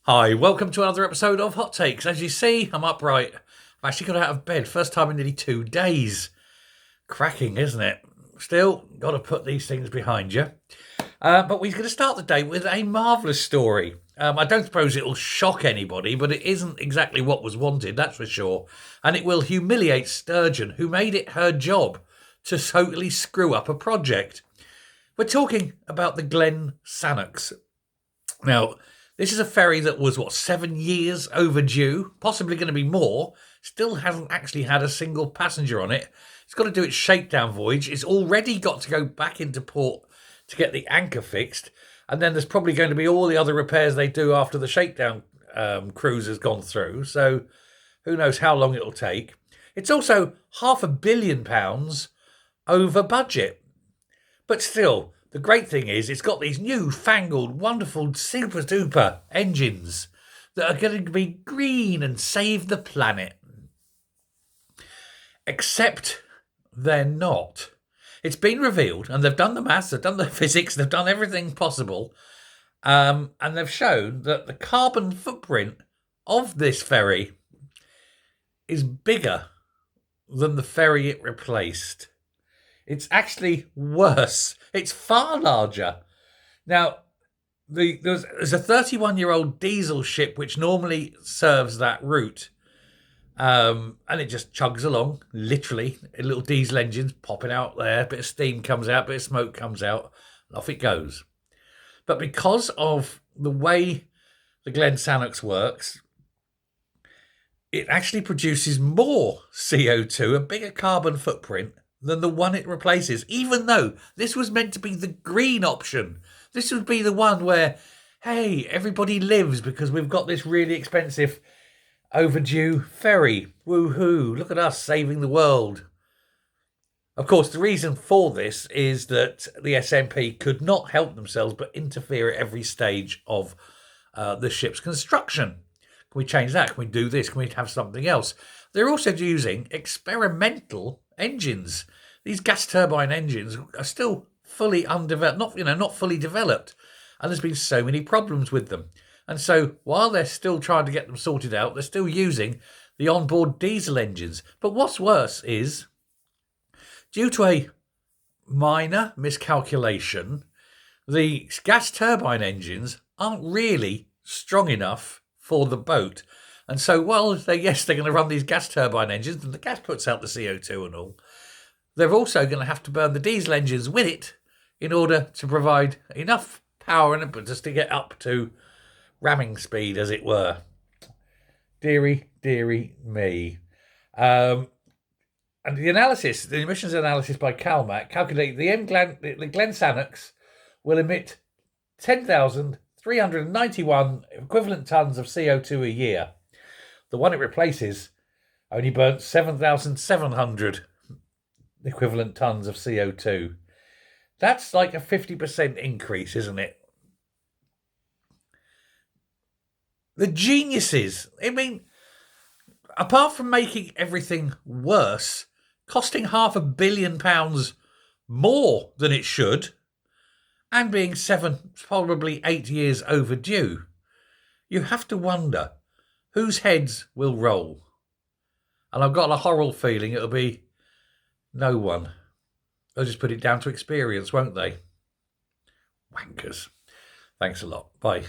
Hi, welcome to another episode of Hot Takes. As you see, I'm upright. I've actually got out of bed, first time in nearly 2 days. Cracking, isn't it? Still, got to put these things behind you. But we're going to start the day with a marvellous story. I don't suppose it'll shock anybody, but it isn't exactly what was wanted, that's for sure. And it will humiliate Sturgeon, who made it her job to totally screw up a project. We're talking about the Glen Sannox. Now, this is a ferry that was, 7 years overdue, possibly going to be more. Still hasn't actually had a single passenger on it. It's got to do its shakedown voyage. It's already got to go back into port to get the anchor fixed. And then there's probably going to be all the other repairs they do after the shakedown cruise has gone through. So who knows how long it'll take. It's also £500 million over budget. But still, the great thing is it's got these new fangled, wonderful, super duper engines that are going to be green and save the planet. Except they're not. It's been revealed, and they've done the maths, they've done the physics, they've done everything possible, and they've shown that the carbon footprint of this ferry is bigger than the ferry it replaced. It's actually worse. It's far larger. Now, there's a 31-year-old diesel ship which normally serves that route. And it just chugs along, literally. Little diesel engines popping out there. A bit of steam comes out, a bit of smoke comes out, and off it goes. But because of the way the Glen Sannox works, it actually produces more CO2, a bigger carbon footprint, than the one it replaces, even though this was meant to be the green option. This would be the one where, hey, everybody lives because we've got this really expensive overdue ferry. Woohoo, look at us saving the world. Of course, the reason for this is that the SNP could not help themselves but interfere at every stage of the ship's construction. Can we change that? Can we do this? Can we have something else? They're also using experimental engines. These gas turbine engines are still fully undeveloped, not fully developed. And there's been so many problems with them. And so while they're still trying to get them sorted out, they're still using the onboard diesel engines. But what's worse is, due to a minor miscalculation, the gas turbine engines aren't really strong enough for the boat. And so while they're going to run these gas turbine engines, and the gas puts out the CO2 and all, they're also going to have to burn the diesel engines with it in order to provide enough power and impetus to get up to ramming speed, as it were. Deary, deary me. And the emissions analysis by CalMac calculated the Glen Sannox will emit 10,391 equivalent tonnes of CO2 a year. The one it replaces only burnt 7,700 equivalent tonnes of CO2. That's like a 50% increase, isn't it? The geniuses. I mean, apart from making everything worse, costing £500 million more than it should, and being 7, probably 8 years overdue, you have to wonder whose heads will roll. And I've got a horrible feeling it'll be no one. They'll just put it down to experience, won't they? Wankers. Thanks a lot. Bye.